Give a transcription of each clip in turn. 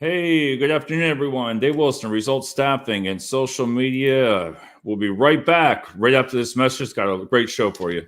Hey, good afternoon, everyone. Dave Wilson, Results Staffing and Social Media. We'll be right back right after this message. Got a great show for you.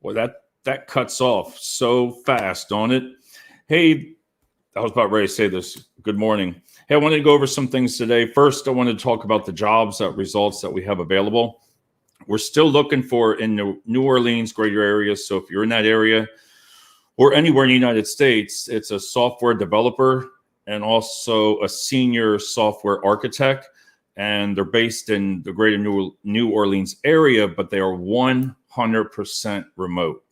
Well, that cuts off so fast, don't it? Hey, I was about ready to say this. Good morning. Hey, I wanted to go over some things today. First, I wanted to talk about the jobs results that we have available. We're still looking for in the New Orleans greater area. So if you're in that area or anywhere in the United States, it's a software developer and also a senior software architect. And they're based in the greater New Orleans area, but they are 100% remote.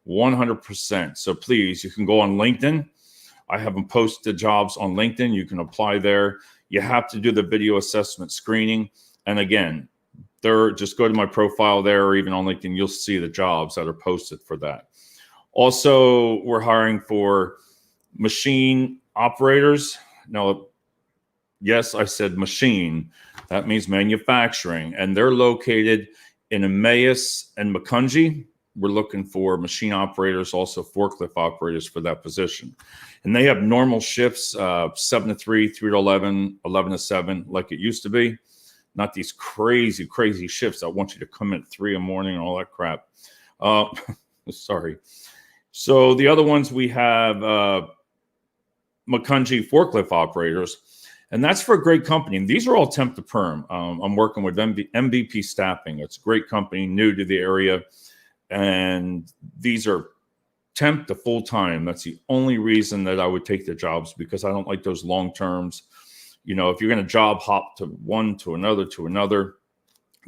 100%. So please, you can go on LinkedIn. I have them post the jobs on LinkedIn. You can apply there. You have to do the video assessment screening. And again, just go to my profile there or even on LinkedIn. You'll see the jobs that are posted for that. Also, we're hiring for machine operators. Now, yes, I said machine. That means manufacturing. And they're located in Emmaus and Macungie. We're looking for machine operators, also forklift operators for that position. And they have normal shifts, 7 to 3, 3 to 11, 11 to 7, like it used to be. Not these crazy, crazy shifts that want you to come in at 3 in the morning and all that crap. Sorry. So the other ones we have Macungie forklift operators. And that's for a great company. And these are all temp to perm. I'm working with MVP Staffing. It's a great company, new to the area. And these are temp to full time. That's the only reason that I would take the jobs, because I don't like those long terms. You know, if you're going to job hop to one to another,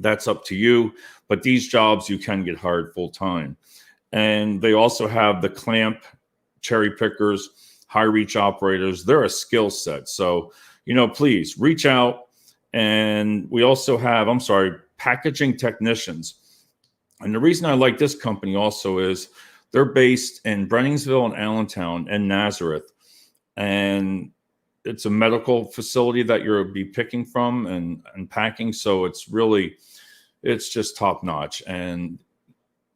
that's up to you. But these jobs, you can get hired full time. And they also have the clamp, cherry pickers, high reach operators. They're a skill set. So, you know, please reach out. And we also have, packaging technicians. And the reason I like this company also is they're based in Brenningsville and Allentown and Nazareth. And it's a medical facility that you'll be picking from and packing. So it's just top notch. And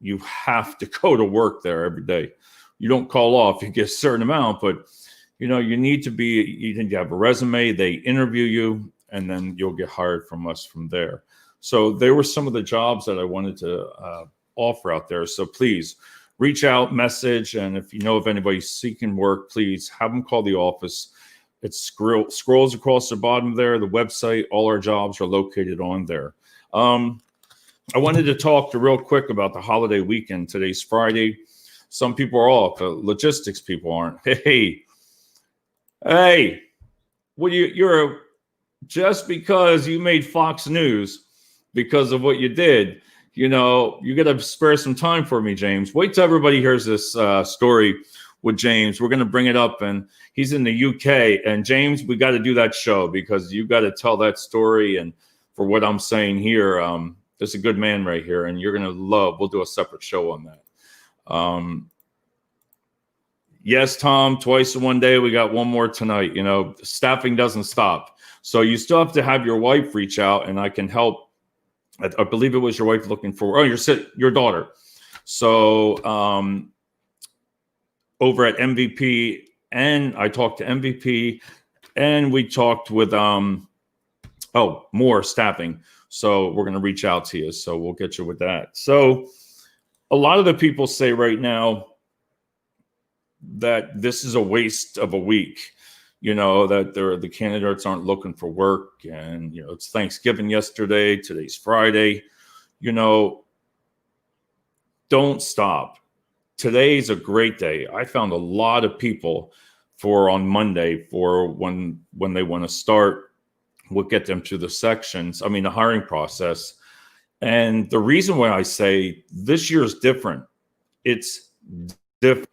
you have to go to work there every day. You don't call off, you get a certain amount, but you know, you need to have a resume, they interview you, and then you'll get hired from us from there. So there were some of the jobs that I wanted to offer out there. So please reach out, message, and if you know of anybody seeking work, please have them call the office. It scrolls across the bottom there, the website. All our jobs are located on there. I wanted to talk real quick about the holiday weekend. Today's Friday. Some people are off. Logistics people aren't. Hey, well, you're just because you made Fox News because of what you did, you know, you got to spare some time for me, James. Wait till everybody hears this story with James. We're going to bring it up, and he's in the UK. And James, we got to do that show because you got to tell that story. And for what I'm saying here, there's a good man right here, and you're going to love. We'll do a separate show on that. Yes, Tom, twice in one day. We got one more tonight. You know, staffing doesn't stop. So you still have to have your wife reach out, and I can help. I believe it was your wife looking for, your daughter. So over at MVP, and I talked to MVP, and we talked with more staffing. So we're going to reach out to you. So we'll get you with that. So a lot of the people say right now, that this is a waste of a week, that the candidates aren't looking for work, and it's Thanksgiving yesterday, today's Friday. Don't stop. Today's a great day. I found a lot of people for on Monday for when they want to start. We'll get them to the sections, the hiring process. And the reason why I say this year is different, it's different.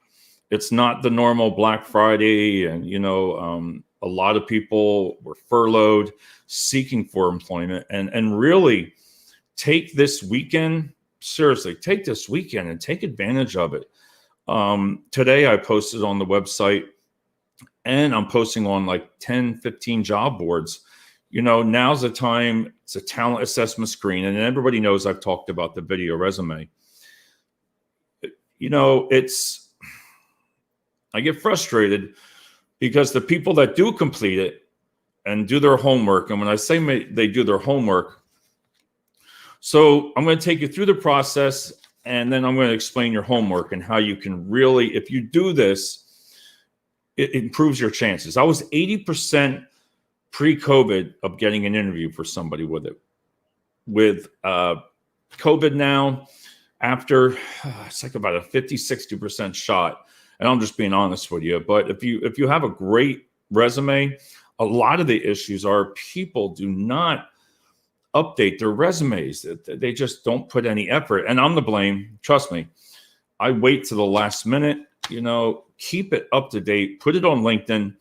It's not the normal Black Friday, and a lot of people were furloughed, seeking for employment, and really take this weekend seriously. Take this weekend and take advantage of it. Today I posted on the website, and I'm posting on like 10, 15 job boards. Now's the time. It's a talent assessment screen, and everybody knows I've talked about the video resume. I get frustrated because the people that do complete it and do their homework, and when I say they do their homework, so I'm going to take you through the process, and then I'm going to explain your homework and how you can really, if you do this, it improves your chances. I was 80% pre-COVID of getting an interview for somebody with it. With COVID now, after it's like about a 50-60% shot. And I'm just being honest with you. But if you have a great resume, a lot of the issues are people do not update their resumes. They just don't put any effort. And I'm to blame. Trust me. I wait to the last minute. Keep it up to date. Put it on LinkedIn.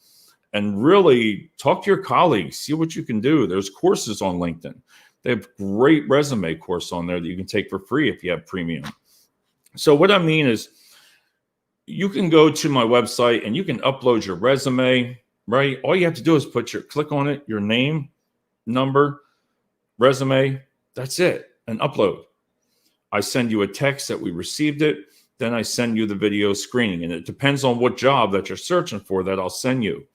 And really talk to your colleagues. See what you can do. There's courses on LinkedIn. They have great resume course on there that you can take for free if you have premium. So what I mean is, you can go to my website and you can upload your resume, right? All you have to do is click on it, your name, number, resume. That's it, and upload. I send you a text that we received it. Then I send you the video screening, and it depends on what job that you're searching for that I'll send you.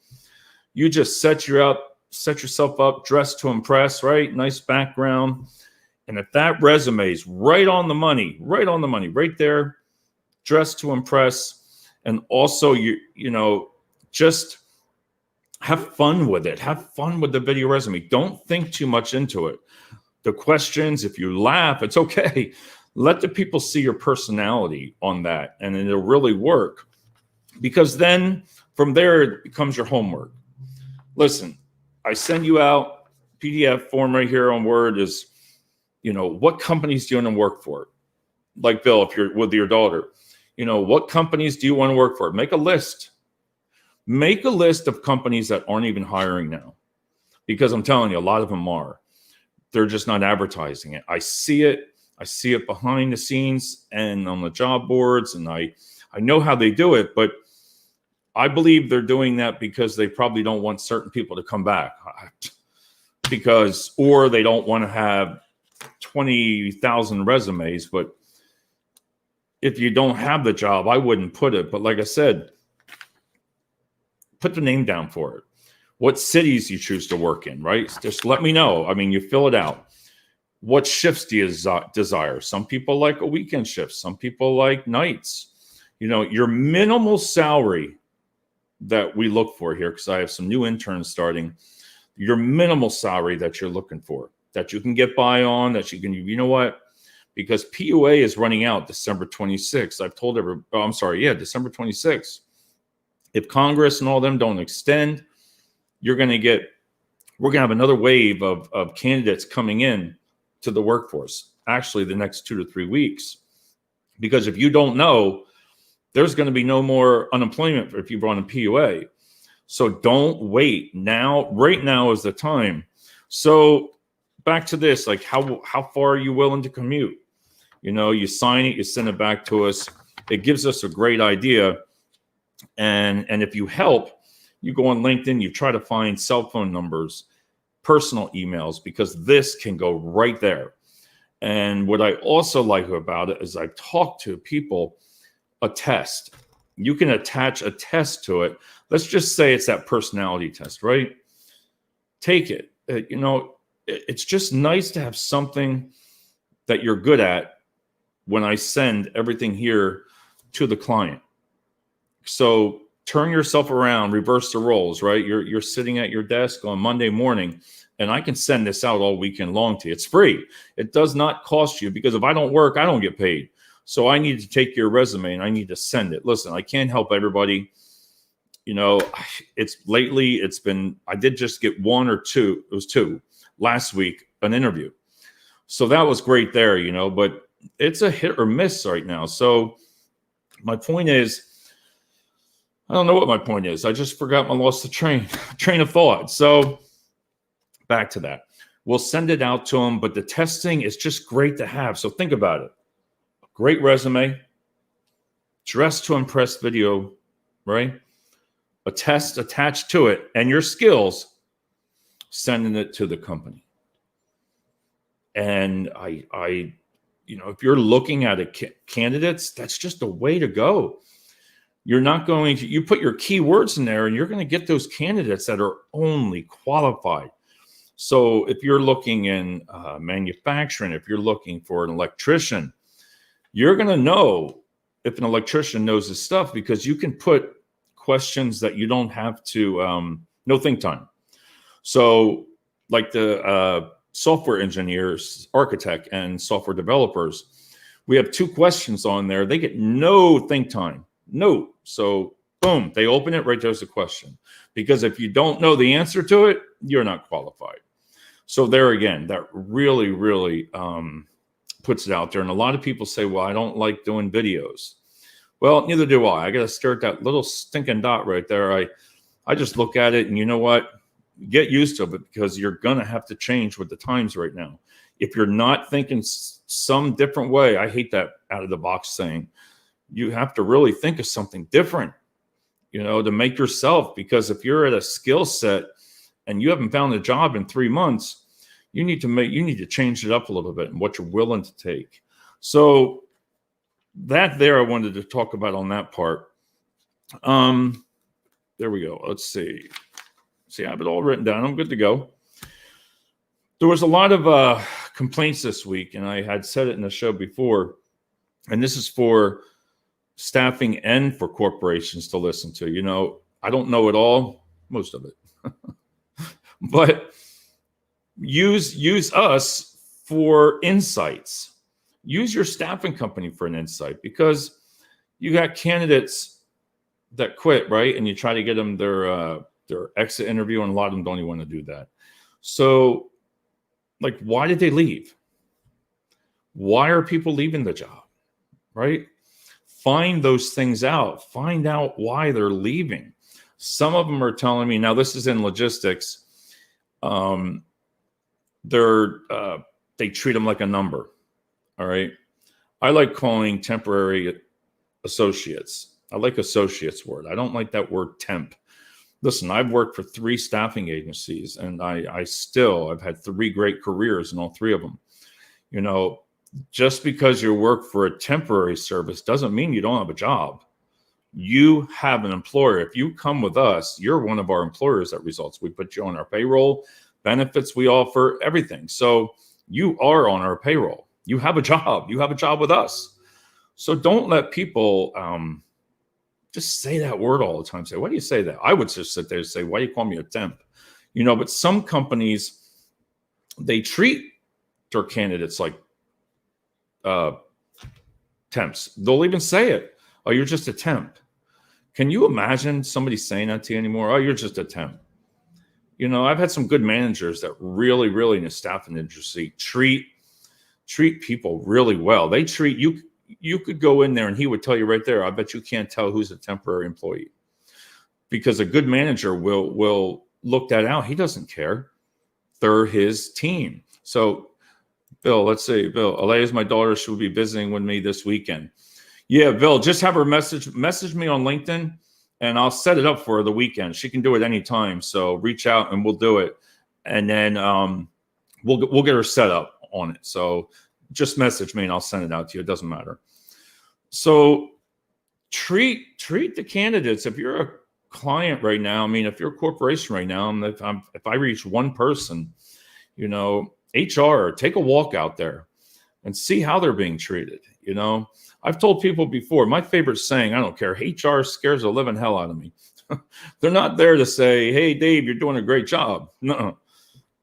You just set yourself up, dress to impress, right? Nice background. And if that resume is right on the money, right there, dress to impress. And also, just have fun with it. Have fun with the video resume. Don't think too much into it. The questions, if you laugh, it's okay. Let the people see your personality on that, and it'll really work. Because then from there, it becomes your homework. Listen, I send you out PDF form right here on Word is, what companies do you want to work for? Like Bill, if you're with your daughter, what companies do you want to work for? Make a list. Make a list of companies that aren't even hiring now. Because I'm telling you, a lot of them are. They're just not advertising it. I see it. I see it behind the scenes and on the job boards, and I know how they do it, but I believe they're doing that because they probably don't want certain people to come back. Or they don't want to have 20,000 resumes, but if you don't have the job, I wouldn't put it. But like I said, put the name down for it. What cities you choose to work in, right? Just let me know. You fill it out. What shifts do you desire? Some people like a weekend shift. Some people like nights. Your minimal salary that we look for here, because I have some new interns starting, your minimal salary that you're looking for, that you can get by on, that you can, because PUA is running out December 26th. I've told December 26th. If Congress and all them don't extend, we're going to have another wave of candidates coming in to the workforce, actually the next 2 to 3 weeks. Because if you don't know, there's going to be no more unemployment if you run a PUA. So don't wait. Right now is the time. So back to this, like how far are you willing to commute? You sign it, you send it back to us. It gives us a great idea. And if you help, you go on LinkedIn, you try to find cell phone numbers, personal emails, because this can go right there. And what I also like about it is I've talked to people, a test. You can attach a test to it. Let's just say it's that personality test, right? Take it. It's just nice to have something that you're good at when I send everything here to the client. So turn yourself around, reverse the roles, right? You're sitting at your desk on Monday morning, and I can send this out all weekend long to you. It's free. It does not cost you, because if I don't work, I don't get paid. So I need to take your resume and I need to send it. Listen, I can't help everybody. It's been, I did just get one or two, it was two last week, an interview. So that was great there, but it's a hit or miss right now. So my point is, I don't know what my point is. I just forgot lost the train of thought. So back to that. We'll send it out to them, but the testing is just great to have. So think about it. Great resume, dress to impress video, right? A test attached to it, and your skills, sending it to the company. And if you're looking at candidates, that's just a way to go. You're not going to, you put your keywords in there and you're going to get those candidates that are only qualified. So if you're looking in manufacturing, if you're looking for an electrician, you're going to know if an electrician knows his stuff, because you can put questions that you don't have to, no think time. So like the software engineers, architect, and software developers, we have 2 questions on there. They get no think time. No. So boom, they open it, right there's the question. Because if you don't know the answer to it, you're not qualified. So there again, that really, really puts it out there. And a lot of people say, well, I don't like doing videos. Well, neither do I. I got to stare at that little stinking dot right there. I just look at it, and you know what? Get used to it, because you're going to have to change with the times right now. If you're not thinking some different way, I hate that out of the box saying, you have to really think of something different, to make yourself, because if you're at a skill set and you haven't found a job in 3 months, you need to change it up a little bit and what you're willing to take. So that there, I wanted to talk about on that part. There we go. Let's see. I have it all written down. I'm good to go. There was a lot of complaints this week, and I had said it in the show before, and this is for staffing and for corporations to listen to. I don't know it all, most of it, but use us for insights. Use your staffing company for an insight, because you got candidates that quit, right? And you try to get them their exit interview, and a lot of them don't even want to do that. So, like, why did they leave? Why are people leaving the job, right? Find those things out. Find out why they're leaving. Some of them are telling me, now this is in logistics, they treat them like a number. All right. I like calling temporary associates. I like associates word. I don't like that word temp. Listen, I've worked for 3 staffing agencies, and I've had 3 great careers in all 3 of them. Just because you work for a temporary service doesn't mean you don't have a job. You have an employer. If you come with us, you're one of our employers at Results. We put you on our payroll, benefits we offer, everything. So you are on our payroll. You have a job. You have a job with us. So don't let people just say that word all the time. Say, why do you say that? I would just sit there and say, why do you call me a temp? But some companies, they treat their candidates like temps. They'll even say it. Oh, you're just a temp. Can you imagine somebody saying that to you anymore? Oh, you're just a temp. I've had some good managers that really, really in the staffing industry treat people really well. They treat you. You could go in there and he would tell you right there, I bet you can't tell who's a temporary employee, because a good manager will look that out. He doesn't care. They're his team. So Bill, let's say, Bill, Alea's my daughter. She'll be visiting with me this weekend. Yeah, Bill, just have her message me on LinkedIn, and I'll set it up for the weekend. She can do it anytime. So reach out and we'll do it. And then we'll get her set up on it. So just message me and I'll send it out to you. It doesn't matter. So treat the candidates. If you're a client right now, if you're a corporation right now, and if I reach one person, HR, take a walk out there and see how they're being treated. I've told people before, my favorite saying, I don't care, HR scares the living hell out of me. They're not there to say, hey, Dave, you're doing a great job. No,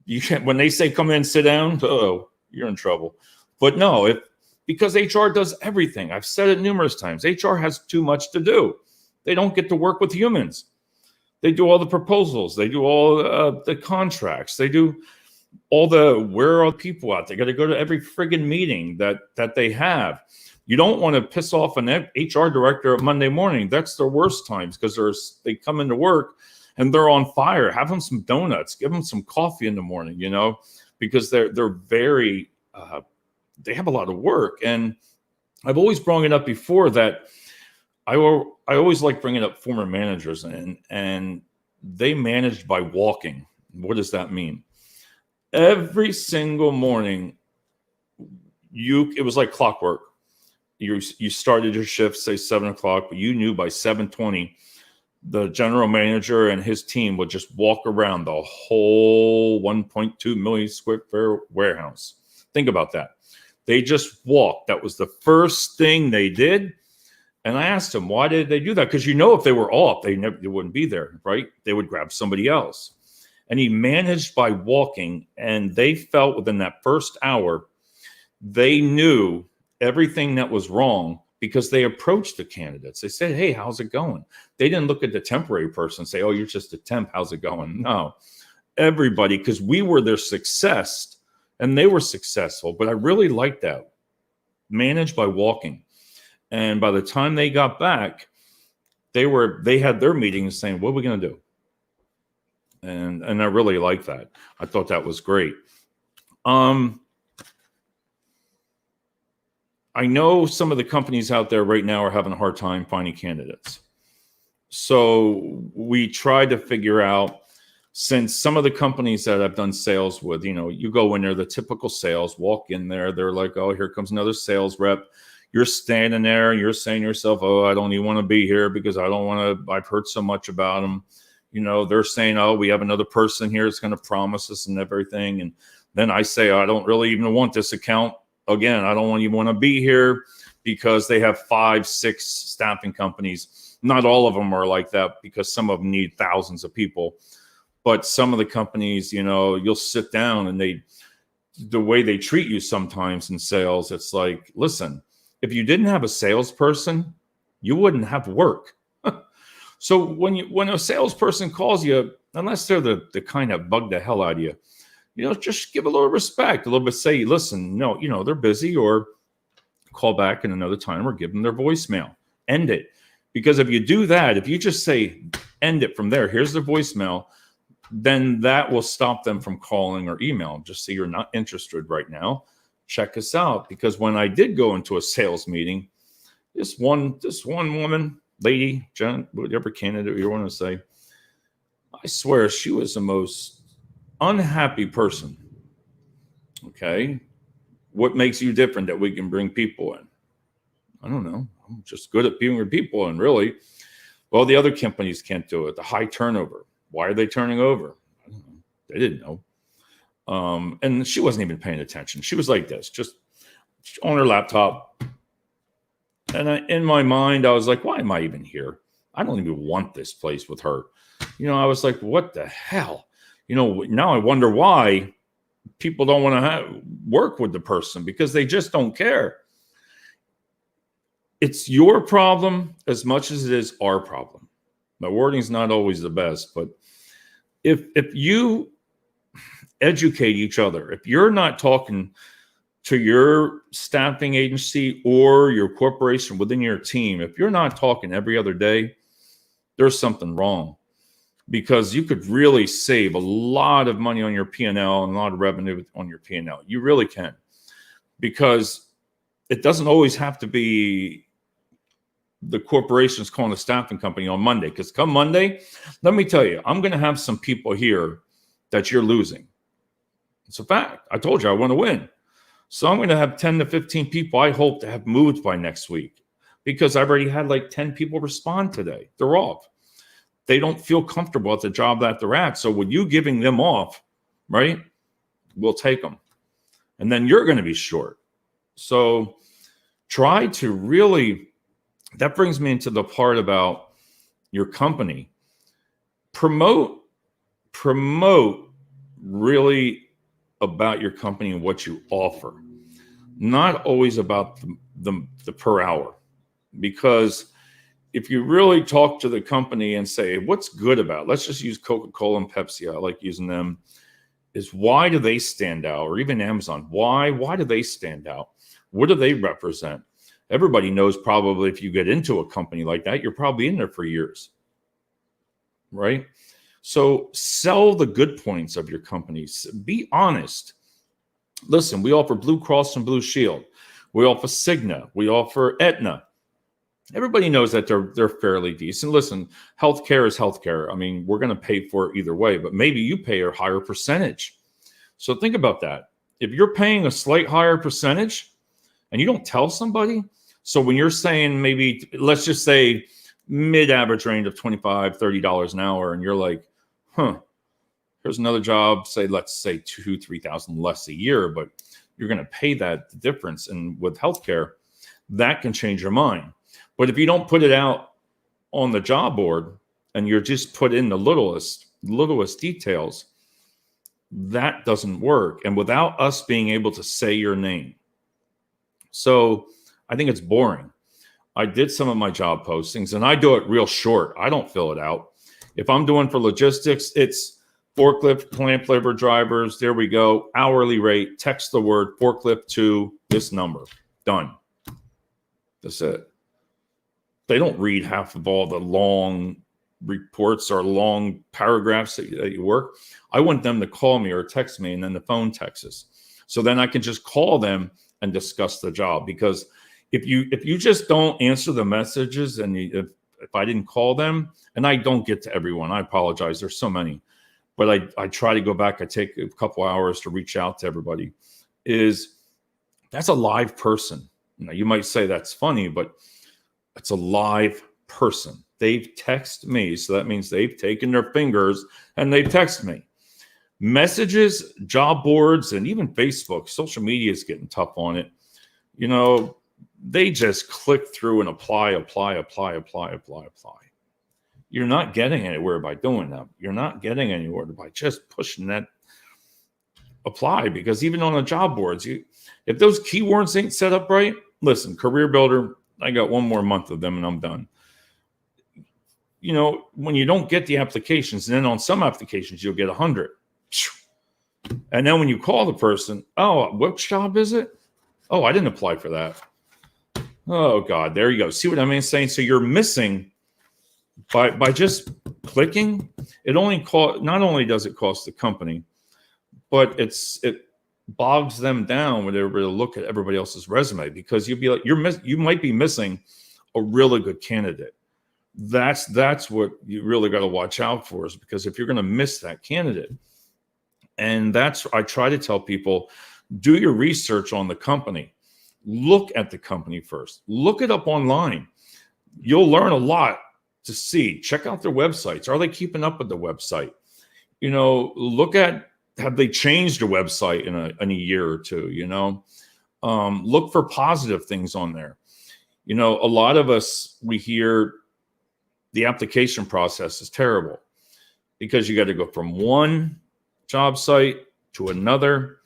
you can't. When they say, come in, sit down, oh, you're in trouble. But no, because HR does everything. I've said it numerous times. HR has too much to do. They don't get to work with humans. They do all the proposals. They do all the contracts. They do all where are people at? They got to go to every friggin' meeting that they have. You don't want to piss off an HR director at Monday morning. That's their worst times because they come into work and they're on fire. Have them some donuts. Give them some coffee in the morning, because they're very they have a lot of work. And I've always brought it up before that I always like bringing up former managers, and they managed by walking. What does that mean? Every single morning, it was like clockwork. You started your shift, say 7 o'clock, but you knew by 7:20, the general manager and his team would just walk around the whole 1.2 million square foot warehouse. Think about that. They just walked. That was the first thing they did. And I asked him, why did they do that? Because if they were off, they wouldn't be there, right? They would grab somebody else. And he managed by walking, and they felt within that first hour, they knew everything that was wrong because they approached the candidates. They said, hey, how's it going? They didn't look at the temporary person and say, oh, you're just a temp. How's it going? No, everybody, because we were their success and they were successful. But I really liked that. Managed by walking. And by the time they got back, they had their meetings saying, what are we going to do? And I really like that. I thought that was great. I know some of the companies out there right now are having a hard time finding candidates. So we tried to figure out, since some of the companies that I've done sales with, you go in there, the typical sales, walk in there, they're like, oh, here comes another sales rep. You're standing there and you're saying to yourself, oh, I don't even want to be here because I don't want to, I've heard so much about them. They're saying, oh, we have another person here that's going to promise us and everything. And then I say, I don't really even want this account. Again, I don't even want to be here because they have 5, 6 staffing companies. Not all of them are like that because some of them need thousands of people. But some of the companies, you'll sit down and the way they treat you sometimes in sales, it's like, listen, if you didn't have a salesperson, you wouldn't have work. So when a salesperson calls you, unless they're the kind that bug the hell out of you, just give a little respect, a little bit, say, listen, no, they're busy, or call back in another time or give them their voicemail. End it. Because if you do that, if you just say, end it from there, here's their voicemail, then that will stop them from calling or email. Just say you're not interested right now. Check us out. Because when I did go into a sales meeting, this one woman, lady, Jen, whatever candidate you want to say, I swear she was the most unhappy person. Okay. What makes you different that we can bring people in? I don't know. I'm just good at bringing people in, really. Well, the other companies can't do it. The high turnover. Why are they turning over? I don't know. They didn't know. And she wasn't even paying attention. She was like this, just on her laptop. And in my mind, I was like, why am I even here? I don't even want this place with her. I was like, what the hell? Now I wonder why people don't want to work with the person, because they just don't care. It's your problem as much as it is our problem. My wording's not always the best, but if you educate each other, if you're not talking to your staffing agency or your corporation within your team, if you're not talking every other day, there's something wrong. Because you could really save a lot of money on your P&L and a lot of revenue on your P&L. You really can. Because it doesn't always have to be the corporation's calling a staffing company on Monday. Because come Monday, let me tell you, I'm going to have some people here that you're losing. It's a fact. I told you I want to win. So I'm going to have 10 to 15 people I hope to have moved by next week. Because I've already had like 10 people respond today. They're off. They don't feel comfortable at the job that they're at. So with you giving them off, right, we'll take them. And then you're going to be short. So try to really, that brings me into the part about your company. Promote really about your company and what you offer, not always about the per hour. Because if you really talk to the company and say, what's good about, let's just use Coca-Cola and Pepsi. I like using them. Is why do they stand out? Or even Amazon. Why do they stand out? What do they represent? Everybody knows probably if you get into a company like that, you're probably in there for years, right? So sell the good points of your companies. Be honest. Listen, we offer Blue Cross and Blue Shield. We offer Cigna. We offer Aetna. Everybody knows that they're fairly decent. Listen, healthcare is healthcare. I mean, we're going to pay for it either way, but maybe you pay a higher percentage. So think about that. If you're paying a slight higher percentage and you don't tell somebody, so when you're saying maybe, let's just say mid-average range of $25, $30 an hour, and you're like, here's another job, let's say $2,000, $3,000 less a year, but you're going to pay that difference. And with healthcare, that can change your mind. But if you don't put it out on the job board and you're just put in the littlest details, that doesn't work. And without us being able to say your name. So I think it's boring. I did some of my job postings and I do it real short. I don't fill it out. If I'm doing for logistics, it's forklift, clamp labor drivers. There we go. Hourly rate, text the word forklift to this number. Done. That's it. They don't read half of all the long reports or long paragraphs that you work. I want them to call me or text me, and then the phone texts us. So then I can just call them and discuss the job. Because if you just don't answer the messages, and if I didn't call them, and I don't get to everyone, I apologize. There's so many, but I try to go back. I take a couple hours to reach out to everybody. That's a live person. Now you might say that's funny, but it's a live person. They've texted me. So that means they've taken their fingers and they've texted me. Messages, job boards, and even Facebook, social media is getting tough on it. You know, they just click through and apply. You're not getting anywhere by doing that. You're not getting anywhere by just pushing that apply, because even on the job boards, if those keywords ain't set up right, listen, Career Builder, I got one more month of them and I'm done. You know, when you don't get the applications, and then on some applications, you'll get 100. And then when you call the person, oh, what job is it? Oh, I didn't apply for that. Oh, God, there you go. See what I mean? Saying, so you're missing by just clicking. It not only does it cost the company, but it bogs them down when they're able to look at everybody else's resume, because you'd be like, you might be missing a really good candidate. That's what you really got to watch out for, is because if you're going to miss that candidate, and I try to tell people, do your research on the company. Look at the company first. Look it up online. You'll learn a lot to see. Check out their websites. Are they keeping up with the website? You know, look at, have they changed the website in a year or two? You know, look for positive things on there. You know, a lot of us, we hear the application process is terrible because you got to go from one job site to another,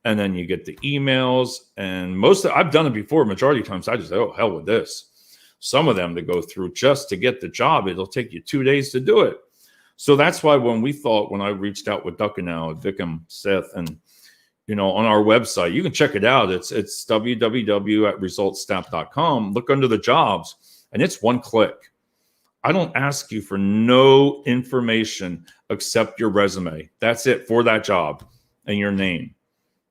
and then you get the emails. And I've done it before. Majority of times I just say, oh, hell with this. Some of them to go through just to get the job, it'll take you 2 days to do it. So that's why when I reached out with Duckenow, Vickham, Seth, and, you know, on our website, you can check it out. It's www.resultsstaff.com. Look under the jobs, and it's one click. I don't ask you for no information except your resume. That's it for that job and your name.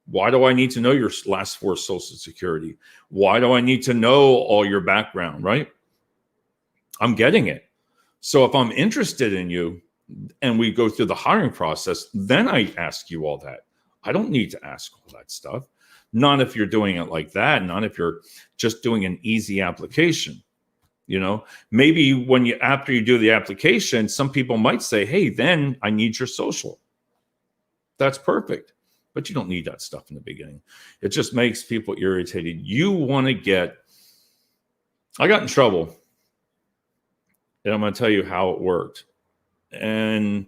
Why do I need to know your last 4 Social Security? Why do I need to know all your background, right? I'm getting it. So if I'm interested in you and we go through the hiring process, then I ask you all that. I don't need to ask all that stuff. Not if you're doing it like that. Not if you're just doing an easy application. You know, maybe after you do the application, some people might say, hey, then I need your social. That's perfect. but you don't need that stuff in the beginning. It just makes people irritated. You want to get, I got in trouble, and I'm going to tell you how it worked. And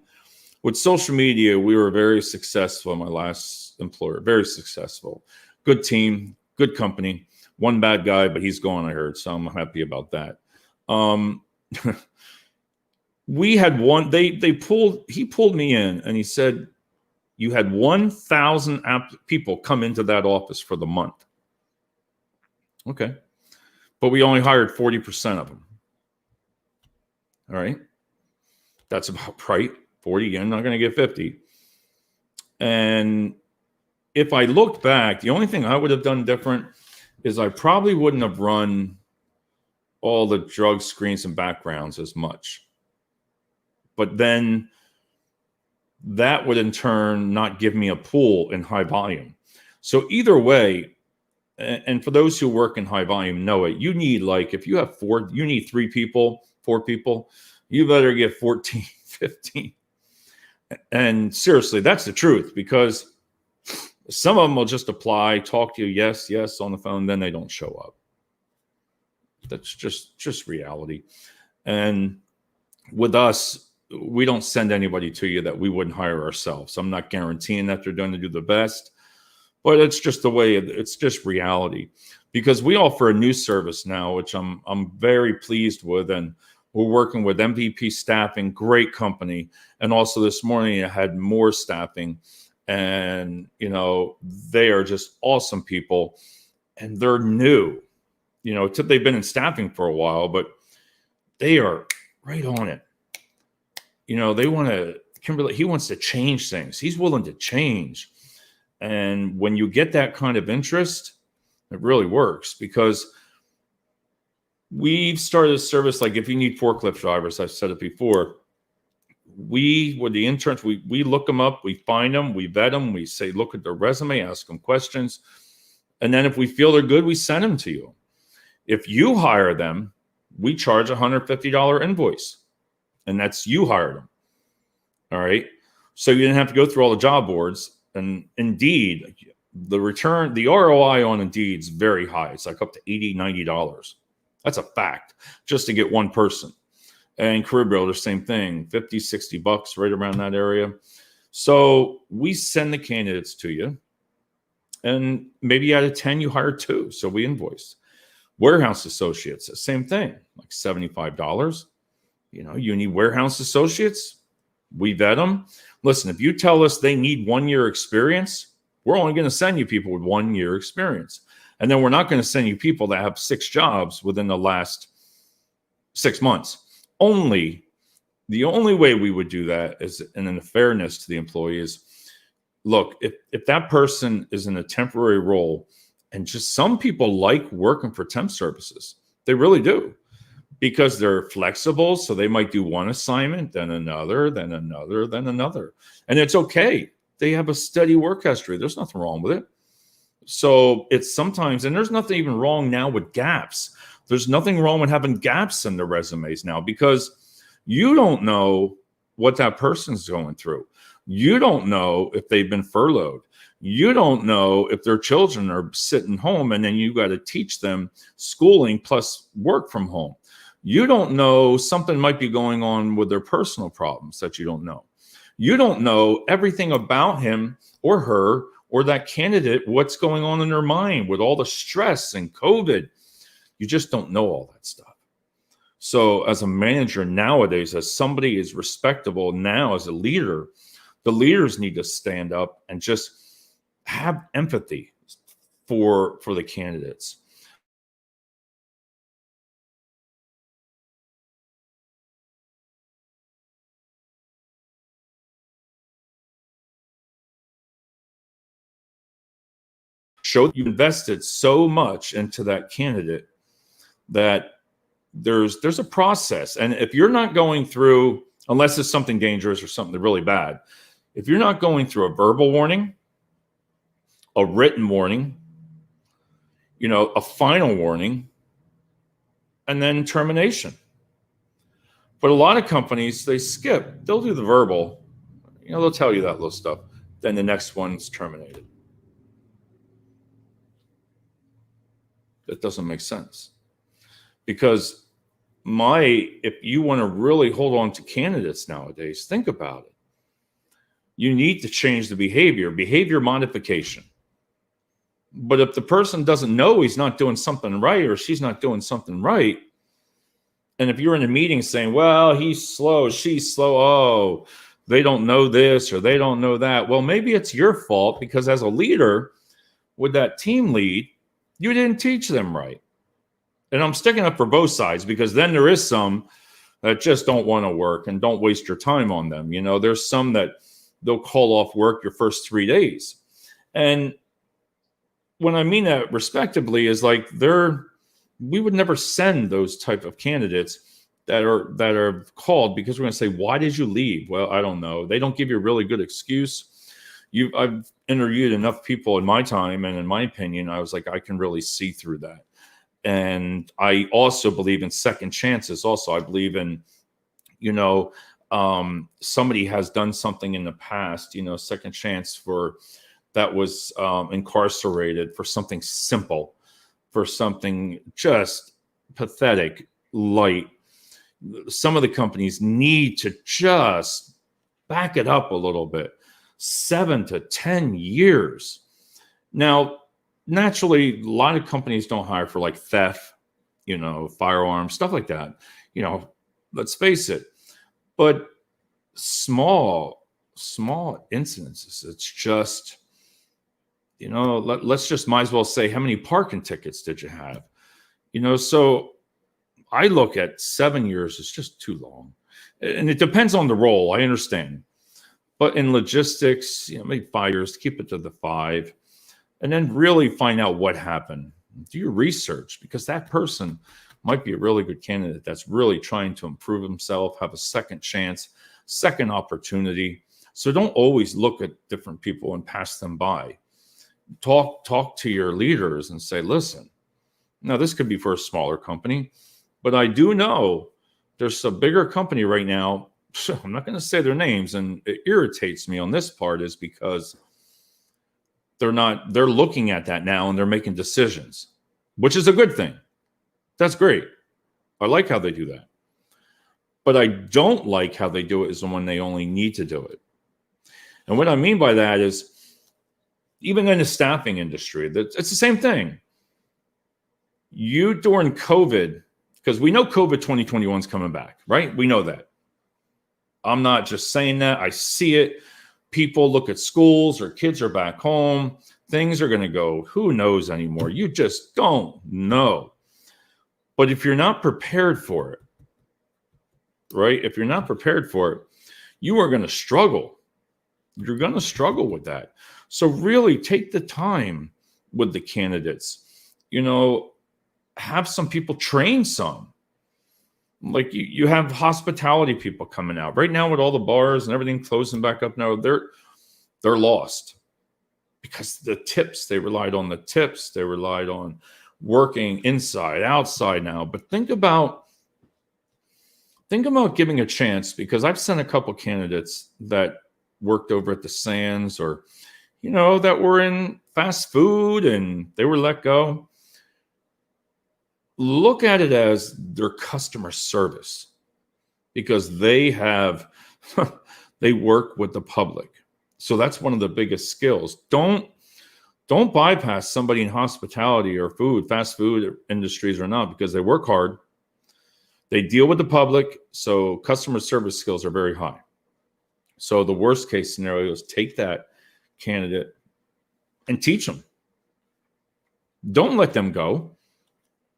with social media, we were very successful. My last employer, very successful, good team, good company. One bad guy, but he's gone, I heard, so I'm happy about that. We had one. He pulled me in, and he said, "You had 1,000 people come into that office for the month." Okay, but we only hired 40% of them. All right, that's about right. 40 again. Not going to get 50. And if I looked back, the only thing I would have done different is I probably wouldn't have run all the drug screens and backgrounds as much. But then that would in turn not give me a pool in high volume. So either way, and for those who work in high volume know it, you need, like, if you have you need 4 people, you better get 14, 15. And seriously, that's the truth, because some of them will just apply, talk to you, yes, on the phone, then they don't show up. That's just reality. And with us, we don't send anybody to you that we wouldn't hire ourselves. I'm not guaranteeing that they're going to do the best, but it's just the way, it's just reality. Because we offer a new service now, which I'm very pleased with, and we're working with MVP Staffing, great company. And also this morning I had more staffing, and they are just awesome people, and they're new. They've been in staffing for a while, but they are right on it. They want to, Kimberly, he wants to change things. He's willing to change. And when you get that kind of interest, it really works, because we've started a service, like if you need forklift drivers, I've said it before, with the interns, we look them up, we find them, we vet them, we say, look at their resume, ask them questions. And then if we feel they're good, we send them to you. If you hire them, we charge a $150 invoice, and that's you hired them. All right. So you didn't have to go through all the job boards. And Indeed, the ROI on Indeed is very high. It's like up to $80, $90. That's a fact, just to get one person. And Career Builder, same thing, $50, $60, right around that area. So we send the candidates to you, and maybe out of 10, you hire 2. So we invoice. Warehouse associates, same thing, like $75. You need warehouse associates. We vet them. Listen, if you tell us they need 1 year experience, we're only going to send you people with 1 year experience. And then we're not going to send you people that have 6 jobs within the last 6 months. The only way we would do that is, and in fairness to the employee, is, look, if that person is in a temporary role, and just some people like working for temp services, they really do, because they're flexible. So they might do one assignment, then another, then another, then another. And it's okay. They have a steady work history. There's nothing wrong with it. So it's sometimes, and there's nothing even wrong now with gaps. There's nothing wrong with having gaps in their resumes now, because you don't know what that person's going through. You don't know if they've been furloughed. You don't know if their children are sitting home, and then you got to teach them schooling plus work from home. You don't know, something might be going on with their personal problems that you don't know. You don't know everything about him or her or that candidate, what's going on in their mind with all the stress and COVID. You just don't know all that stuff. So as a manager nowadays, as somebody is respectable now, as a leader, the leaders need to stand up and just have empathy for the candidates. Show you invested so much into that candidate that there's a process. And if you're not going through, unless it's something dangerous or something really bad, if you're not going through a verbal warning, a written warning, a final warning, and then termination. But a lot of companies, they skip. They'll do the verbal. They'll tell you that little stuff. then the next one's terminated. That doesn't make sense. Because if you want to really hold on to candidates nowadays, think about it. You need to change the behavior modification. But if the person doesn't know he's not doing something right or she's not doing something right, and if you're in a meeting saying, well, he's slow, she's slow, oh, they don't know this or they don't know that. Well, maybe it's your fault because as a leader with that team lead, you didn't teach them right. And I'm sticking up for both sides because then there is some that just don't want to work and don't waste your time on them. You know, there's some that they'll call off work your first 3 days. And when I mean that respectively is like we would never send those type of candidates that are called because we're going to say, why did you leave? Well, I don't know. They don't give you a really good excuse. I've interviewed enough people in my time, and in my opinion, I was like, I can really see through that. And I also believe in second chances. Also, I believe in, somebody has done something in the past, second chance for that was incarcerated for something simple, for something just pathetic, light. Some of the companies need to just back it up a little bit. 7 to 10 years. Now, naturally, a lot of companies don't hire for like theft, firearms, stuff like that. Let's face it. But small incidences, it's just, let's just might as well say, how many parking tickets did you have? So I look at 7 years is just too long. And it depends on the role, I understand. But in logistics, maybe 5 years, keep it to the 5. And then really find out what happened. Do your research, because that person might be a really good candidate that's really trying to improve himself, have a second chance, second opportunity. So don't always look at different people and pass them by. Talk to your leaders and say, listen, now this could be for a smaller company, but I do know there's a bigger company right now. So I'm not going to say their names, and it irritates me on this part is because they're looking at that now and they're making decisions, which is a good thing. That's great. I like how they do that. But I don't like how they do it is when they only need to do it. And what I mean by that is even in the staffing industry, it's the same thing. You during COVID, because we know COVID 2021 is coming back, right? We know that. I'm not just saying that. I see it. People look at schools or kids are back home. Things are going to go, who knows anymore? You just don't know. But if you're not prepared for it, right? If you're not prepared for it, you are going to struggle. You're going to struggle with that. So really take the time with the candidates. Have some people train some. Like you have hospitality people coming out right now with all the bars and everything closing back up now. They're lost because the tips, they relied on the tips. They relied on working inside, outside now. But think about giving a chance, because I've sent a couple candidates that worked over at the Sands or, that were in fast food and they were let go. Look at it as their customer service, because they work with the public. So that's one of the biggest skills. Don't bypass somebody in hospitality or fast food industries or not, because they work hard. They deal with the public. So customer service skills are very high. So the worst case scenario is take that candidate and teach them. Don't let them go.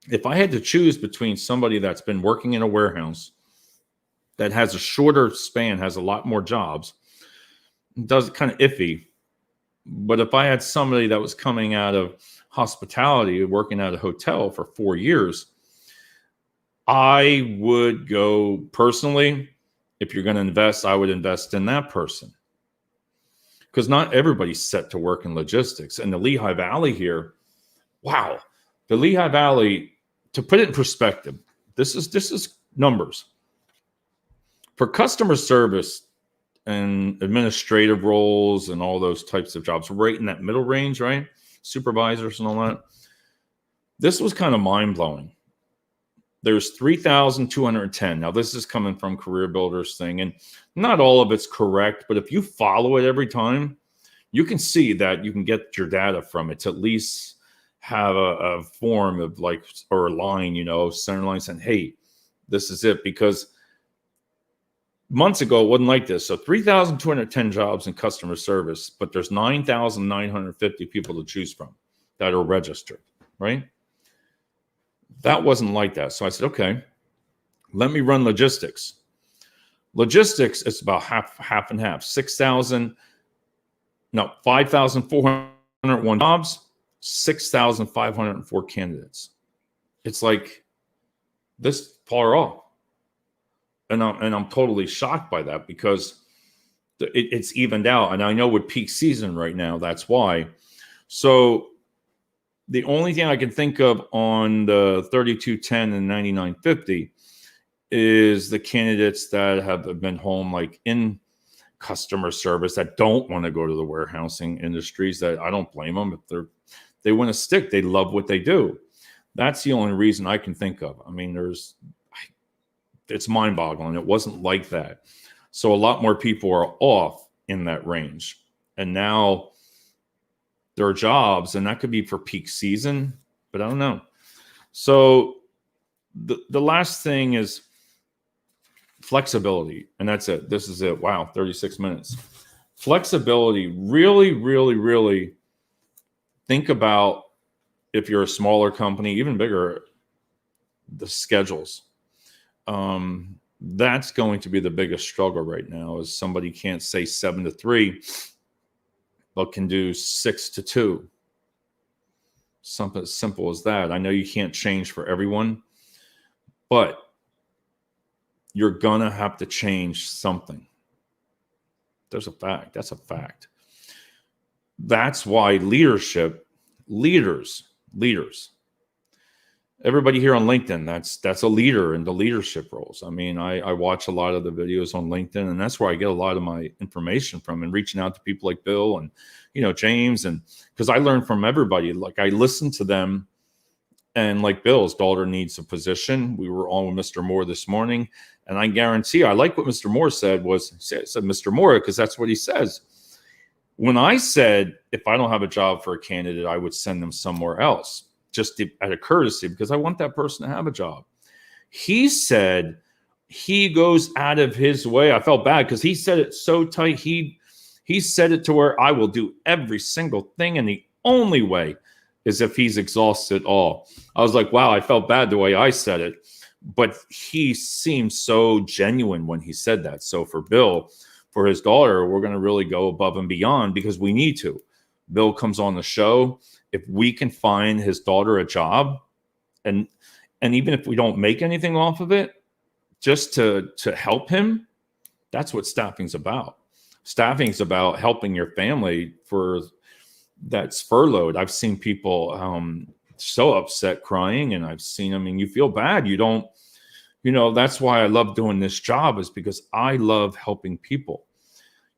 If I had to choose between somebody that's been working in a warehouse that has a shorter span, has a lot more jobs, does kind of iffy. But if I had somebody that was coming out of hospitality, working at a hotel for 4 years, I would go personally, if you're going to invest, I would invest in that person. Because not everybody's set to work in logistics. And the Lehigh Valley here, wow, the Lehigh Valley, to put it in perspective, this is numbers. For customer service and administrative roles and all those types of jobs, right in that middle range, right? Supervisors and all that. This was kind of mind-blowing. There's 3,210. Now, this is coming from Career Builders thing, and not all of it's correct, but if you follow it every time, you can see that you can get your data from it to at least have a form of like, or a line, center line saying, hey, this is it. Because months ago, it wasn't like this. So 3,210 jobs in customer service, but there's 9,950 people to choose from that are registered, right? That wasn't like that. So I said, okay, let me run logistics. Logistics is about half and half. 5,401 jobs, 6,504 candidates. It's like this far off. And I'm totally shocked by that because it's evened out. And I know with peak season right now, that's why. So the only thing I can think of on the 3210 and 9950 is the candidates that have been home, like in customer service, that don't want to go to the warehousing industries. That I don't blame them. If they want to stick, they love what they do. That's the only reason I can think of. I mean, it's mind-boggling. It wasn't like that. So a lot more people are off in that range. And now there are jobs, and that could be for peak season, but I don't know. So the last thing is flexibility, and that's it. This is it. Wow, 36 minutes. Flexibility, really, really, really think about if you're a smaller company, even bigger, the schedules. That's going to be the biggest struggle right now is somebody can't say 7 to 3, but can do 6 to 2. Something as simple as that. I know you can't change for everyone, but you're going to have to change something. There's a fact. That's a fact. That's why leaders, everybody here on LinkedIn, that's a leader in the leadership roles. I mean, I watch a lot of the videos on LinkedIn, and that's where I get a lot of my information from, and reaching out to people like Bill and, James, and because I learn from everybody. Like I listen to them, and like Bill's daughter needs a position. We were on with Mr. Moore this morning, and I guarantee I like what Mr. Moore said said Mr. Moore, because that's what he says. When I said, if I don't have a job for a candidate, I would send them somewhere else, just out of courtesy, because I want that person to have a job. He said he goes out of his way. I felt bad because he said it so tight. He said it to where I will do every single thing, and the only way is if he's exhausted all. I was like, wow, I felt bad the way I said it, but he seemed so genuine when he said that. So for Bill, for his daughter, we're going to really go above and beyond because we need to. Bill comes on the show. If we can find his daughter a job, and even if we don't make anything off of it, just to help him, that's what staffing's about. Staffing's about helping your family for that's furloughed. I've seen people so upset, crying, and I've seen, you feel bad. You don't, that's why I love doing this job, is because I love helping people.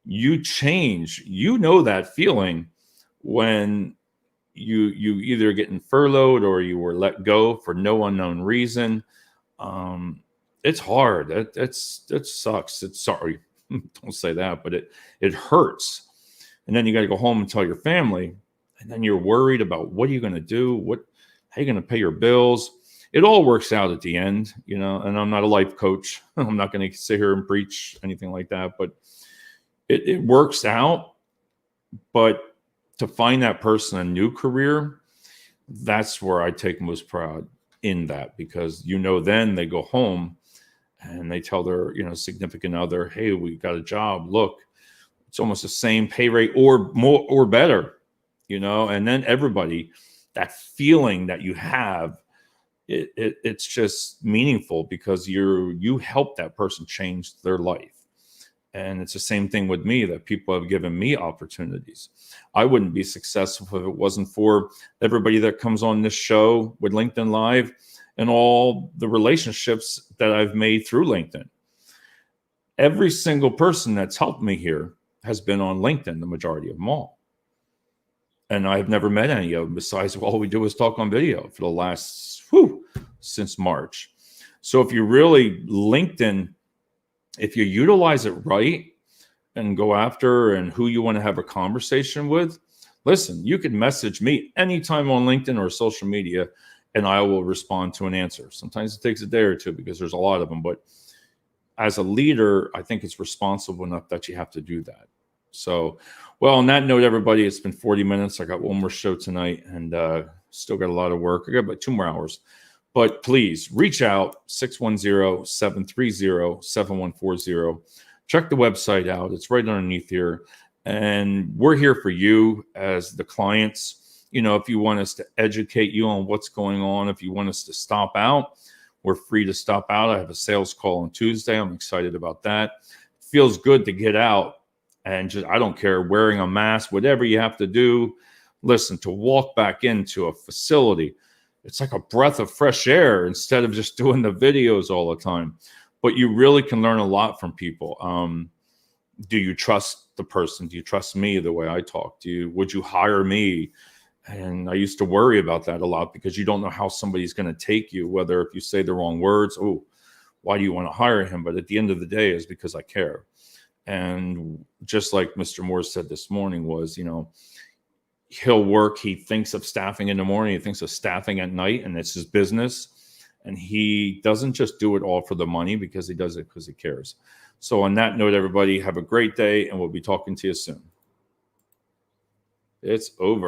You change, that feeling when you either getting furloughed or you were let go for no unknown reason. It's hard. It sucks. It's sorry. Don't say that, but it hurts. And then you got to go home and tell your family, and then you're worried about what are you going to do? How are you going to pay your bills? It all works out at the end, and I'm not a life coach. I'm not going to sit here and preach anything like that, but it works out. But to find that person a new career, that's where I take most pride in that, because then they go home and they tell their significant other, hey, we got a job. Look, it's almost the same pay rate or more or better, and then everybody, that feeling that you have, it's just meaningful because you help that person change their life. And it's the same thing with me, that people have given me opportunities. I wouldn't be successful if it wasn't for everybody that comes on this show with LinkedIn Live and all the relationships that I've made through LinkedIn. Every single person that's helped me here has been on LinkedIn, the majority of them all. And I've never met any of them besides all we do is talk on video for the last, since March. So if you really, LinkedIn, if you utilize it right and go after and who you want to have a conversation with, listen, you can message me anytime on LinkedIn or social media, and I will respond to an answer. Sometimes it takes a day or two because there's a lot of them. But as a leader, I think it's responsible enough that you have to do that. So, well, on that note, everybody, it's been 40 minutes. I got one more show tonight and still got a lot of work. I got about 2 more hours. But please reach out, 610-730-7140. Check the website out. It's right underneath here. And we're here for you as the clients. You know, if you want us to educate you on what's going on, if you want us to stop out, we're free to stop out. I have a sales call on Tuesday. I'm excited about that. It feels good to get out and just, I don't care, wearing a mask, whatever you have to do. Listen, to walk back into a facility, it's like a breath of fresh air instead of just doing the videos all the time. But you really can learn a lot from people. Do you trust the person? Do you trust me the way I talk? Would you hire me? And I used to worry about that a lot because you don't know how somebody's going to take you, whether if you say the wrong words, oh, why do you want to hire him? But at the end of the day, it's because I care. And just like Mr. Moore said this morning was, you know, he'll work. He thinks of staffing in the morning. He thinks of staffing at night, and it's his business. And he doesn't just do it all for the money because he does it because he cares. So on that note, everybody, have a great day, and we'll be talking to you soon. It's over.